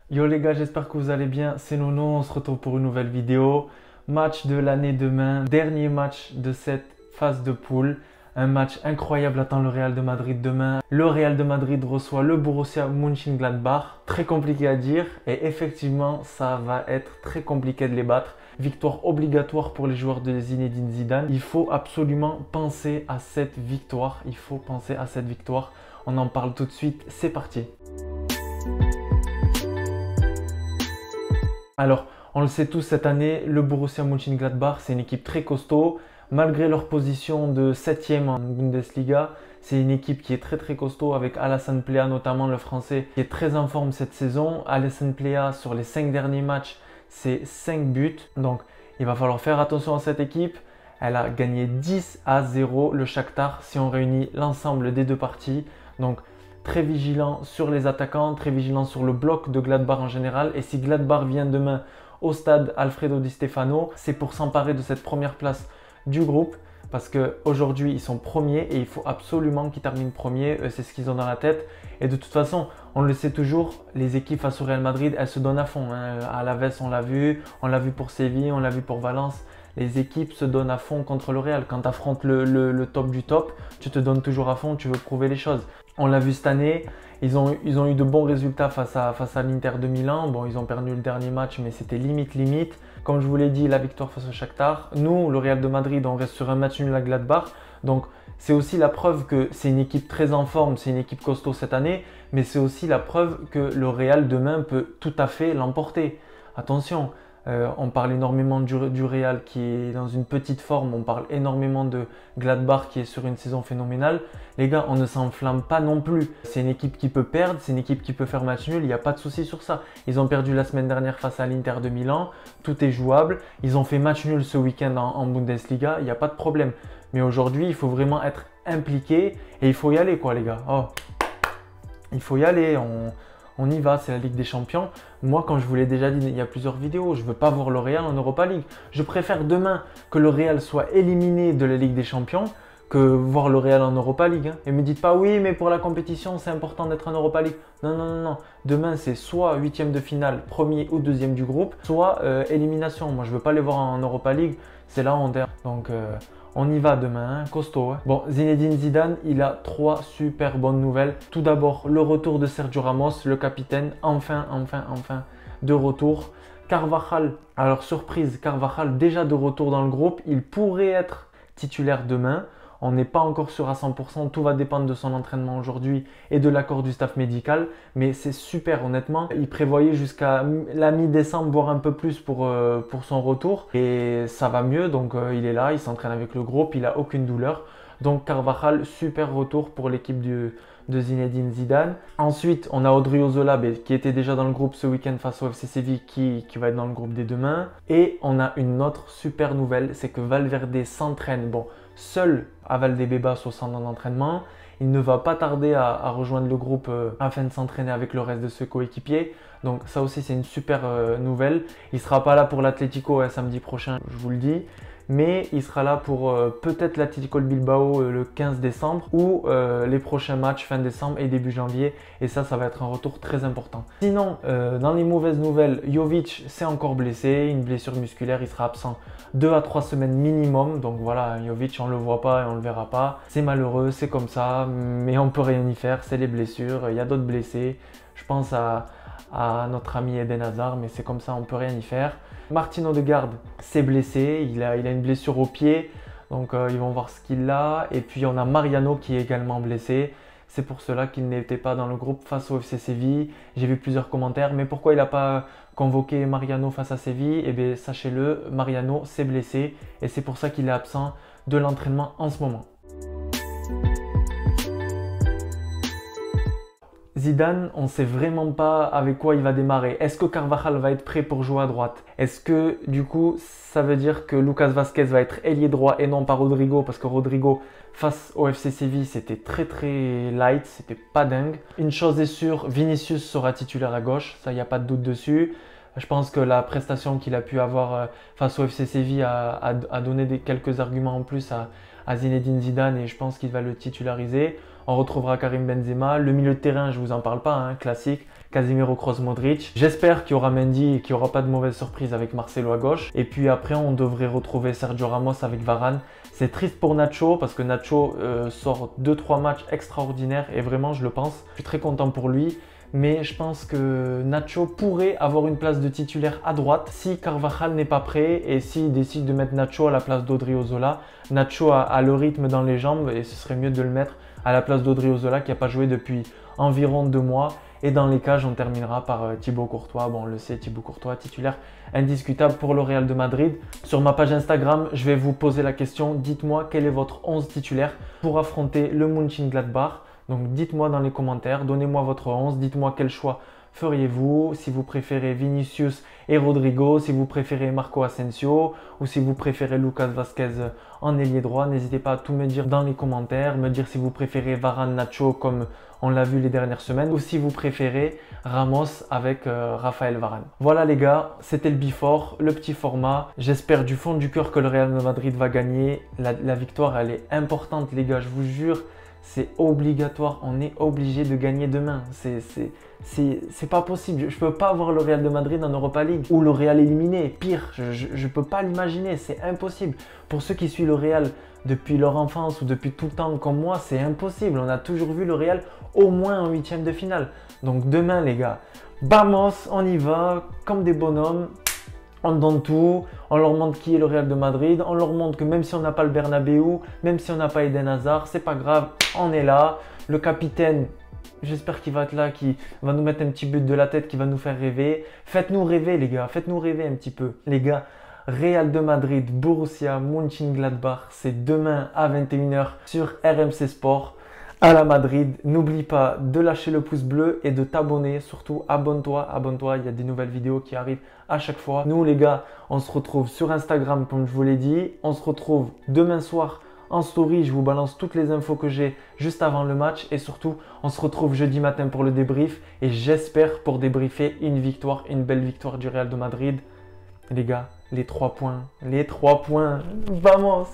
Yo les gars, j'espère que vous allez bien. C'est Nono, on se retrouve pour une nouvelle vidéo. Match de l'année demain, dernier match de cette phase de poule. Un match incroyable attend le Real de Madrid demain. Le Real de Madrid reçoit le Borussia Mönchengladbach. Très compliqué à dire et effectivement, ça va être très compliqué de les battre. Victoire obligatoire pour les joueurs de Zinedine Zidane. Il faut absolument penser à cette victoire. Il faut penser à cette victoire. On en parle tout de suite. C'est parti. Alors, on le sait tous cette année, le Borussia Mönchengladbach, c'est une équipe très costaud. Malgré leur position de 7e en Bundesliga, c'est une équipe qui est très costaud avec Alassane Plea, notamment le français, qui est très en forme cette saison. Alassane Plea, sur les 5 derniers matchs, c'est 5 buts. Donc, il va falloir faire attention à cette équipe. Elle a gagné 10-0 le Shakhtar si on réunit l'ensemble des deux parties. Donc, très vigilant sur les attaquants, très vigilant sur le bloc de Gladbach en général. Et si Gladbach vient demain au stade Alfredo Di Stefano, c'est pour s'emparer de cette première place du groupe. Parce qu'aujourd'hui, ils sont premiers et il faut absolument qu'ils terminent premiers. C'est ce qu'ils ont dans la tête. Et de toute façon, on le sait toujours, les équipes face au Real Madrid, elles se donnent à fond. À Alaves, on l'a vu pour Séville, on l'a vu pour Valence. Les équipes se donnent à fond contre le Real. Quand tu affrontes le top du top, tu te donnes toujours à fond, tu veux prouver les choses. On l'a vu cette année, ils ont eu de bons résultats face à l'Inter de Milan. Bon, ils ont perdu le dernier match, mais c'était limite. Comme je vous l'ai dit, la victoire face au Shakhtar. Nous, le Real de Madrid, on reste sur un match nul à Gladbach. Donc, c'est aussi la preuve que c'est une équipe très en forme, c'est une équipe costaud cette année. Mais c'est aussi la preuve que le Real demain peut tout à fait l'emporter. Attention. On parle énormément du Real qui est dans une petite forme, on parle énormément de Gladbach qui est sur une saison phénoménale. Les gars, on ne s'enflamme pas non plus. C'est une équipe qui peut perdre, c'est une équipe qui peut faire match nul, il n'y a pas de souci sur ça. Ils ont perdu la semaine dernière face à l'Inter de Milan, tout est jouable. Ils ont fait match nul ce week-end en Bundesliga, il n'y a pas de problème. Mais aujourd'hui, il faut vraiment être impliqué et il faut y aller quoi les gars. Oh, il faut y aller, on y va, c'est la Ligue des Champions. Moi, quand je vous l'ai déjà dit il y a plusieurs vidéos, je ne veux pas voir le Real en Europa League. Je préfère demain que le Real soit éliminé de la Ligue des Champions que voir le Real en Europa League. Et ne me dites pas oui, mais pour la compétition, c'est important d'être en Europa League. Non. Demain, c'est soit huitième de finale, premier ou deuxième du groupe, soit élimination. Moi, je ne veux pas les voir en Europa League. C'est là où on termine. Donc, on y va demain, costaud. Hein. Bon, Zinedine Zidane, il a 3 super bonnes nouvelles. Tout d'abord, le retour de Sergio Ramos, le capitaine, enfin, de retour. Carvajal, alors surprise, Carvajal déjà de retour dans le groupe. Il pourrait être titulaire demain. On n'est pas encore sûr à 100%, tout va dépendre de son entraînement aujourd'hui et de l'accord du staff médical. Mais c'est super honnêtement. Il prévoyait jusqu'à la mi-décembre, voire un peu plus pour son retour. Et ça va mieux, donc il est là, il s'entraîne avec le groupe, il n'a aucune douleur. Donc Carvajal, super retour pour l'équipe de Zinedine Zidane. Ensuite, on a Odriozola qui était déjà dans le groupe ce week-end face au FC Séville qui va être dans le groupe dès demain. Et on a une autre super nouvelle, c'est que Valverde s'entraîne. Bon, seul à Valdebebas au centre d'entraînement. Il ne va pas tarder à rejoindre le groupe afin de s'entraîner avec le reste de ses coéquipiers. Donc ça aussi c'est une super nouvelle. Il ne sera pas là pour l'Atlético samedi prochain, je vous le dis. Mais il sera là pour peut-être l'Atlético de Bilbao le 15 décembre ou les prochains matchs fin décembre et début janvier. Et ça va être un retour très important. Sinon, dans les mauvaises nouvelles, Jovic s'est encore blessé, une blessure musculaire, il sera absent 2 à 3 semaines minimum. Donc voilà, Jovic, on ne le voit pas et on ne le verra pas. C'est malheureux, c'est comme ça, mais on ne peut rien y faire, c'est les blessures. Il y a d'autres blessés. Je pense à notre ami Eden Hazard, mais c'est comme ça, on ne peut rien y faire. Martin Odegaard s'est blessé, il a une blessure au pied, donc ils vont voir ce qu'il a. Et puis on a Mariano qui est également blessé. C'est pour cela qu'il n'était pas dans le groupe face au FC Séville. J'ai vu plusieurs commentaires, mais pourquoi il n'a pas convoqué Mariano face à Séville? Eh bien sachez-le, Mariano s'est blessé et c'est pour ça qu'il est absent de l'entraînement en ce moment. Zidane, on ne sait vraiment pas avec quoi il va démarrer. Est-ce que Carvajal va être prêt pour jouer à droite? Est-ce que du coup, ça veut dire que Lucas Vazquez va être ailier droit et non pas Rodrigo? Parce que Rodrigo, face au FC Séville, c'était très light, c'était pas dingue. Une chose est sûre, Vinicius sera titulaire à gauche, ça il n'y a pas de doute dessus. Je pense que la prestation qu'il a pu avoir face au FC Séville a donné quelques arguments en plus à Zinedine Zidane et je pense qu'il va le titulariser. On retrouvera Karim Benzema. Le milieu de terrain, je ne vous en parle pas, hein, classique. Casemiro, Kroos, Modric. J'espère qu'il y aura Mendy et qu'il n'y aura pas de mauvaise surprise avec Marcelo à gauche. Et puis après, on devrait retrouver Sergio Ramos avec Varane. C'est triste pour Nacho parce que Nacho sort 2-3 matchs extraordinaires et vraiment, je le pense. Je suis très content pour lui. Mais je pense que Nacho pourrait avoir une place de titulaire à droite si Carvajal n'est pas prêt et s'il décide de mettre Nacho à la place d'Odriozola. Nacho a le rythme dans les jambes et ce serait mieux de le mettre à la place d'Odriozola qui n'a pas joué depuis environ 2 mois. Et dans les cages, on terminera par Thibaut Courtois. Bon, on le sait, Thibaut Courtois, titulaire indiscutable pour le Real de Madrid. Sur ma page Instagram, je vais vous poser la question. Dites-moi quel est votre 11 titulaire pour affronter le Mönchengladbach. Donc dites-moi dans les commentaires, donnez-moi votre 11, dites-moi quel choix feriez-vous, si vous préférez Vinicius et Rodrigo, si vous préférez Marco Asensio ou si vous préférez Lucas Vazquez en ailier droit. N'hésitez pas à tout me dire dans les commentaires, me dire si vous préférez Varane, Nacho comme on l'a vu les dernières semaines ou si vous préférez Ramos avec Raphaël Varane. Voilà les gars, c'était le Before, le petit format. J'espère du fond du cœur que le Real de Madrid va gagner. La victoire elle est importante les gars, je vous jure. C'est obligatoire, on est obligé de gagner demain. C'est pas possible. Je peux pas voir le Real de Madrid en Europa League ou le Real éliminé. Pire, je peux pas l'imaginer, c'est impossible. Pour ceux qui suivent le Real depuis leur enfance ou depuis tout le temps comme moi, c'est impossible. On a toujours vu le Real au moins en 8e de finale. Donc demain les gars, vamos, on y va comme des bonhommes. On donne tout, on leur montre qui est le Real de Madrid, on leur montre que même si on n'a pas le Bernabeu, même si on n'a pas Eden Hazard, c'est pas grave, on est là. Le capitaine, j'espère qu'il va être là, qui va nous mettre un petit but de la tête, qui va nous faire rêver. Faites-nous rêver les gars, faites-nous rêver un petit peu. Les gars, Real de Madrid, Borussia Mönchengladbach, c'est demain à 21 h sur RMC Sport. À la Madrid, n'oublie pas de lâcher le pouce bleu et de t'abonner, surtout abonne-toi, il y a des nouvelles vidéos qui arrivent à chaque fois. Nous les gars, on se retrouve sur Instagram comme je vous l'ai dit, on se retrouve demain soir en story, je vous balance toutes les infos que j'ai juste avant le match et surtout on se retrouve jeudi matin pour le débrief et j'espère pour débriefer une victoire, une belle victoire du Real de Madrid. Les gars, les 3 points, vamos!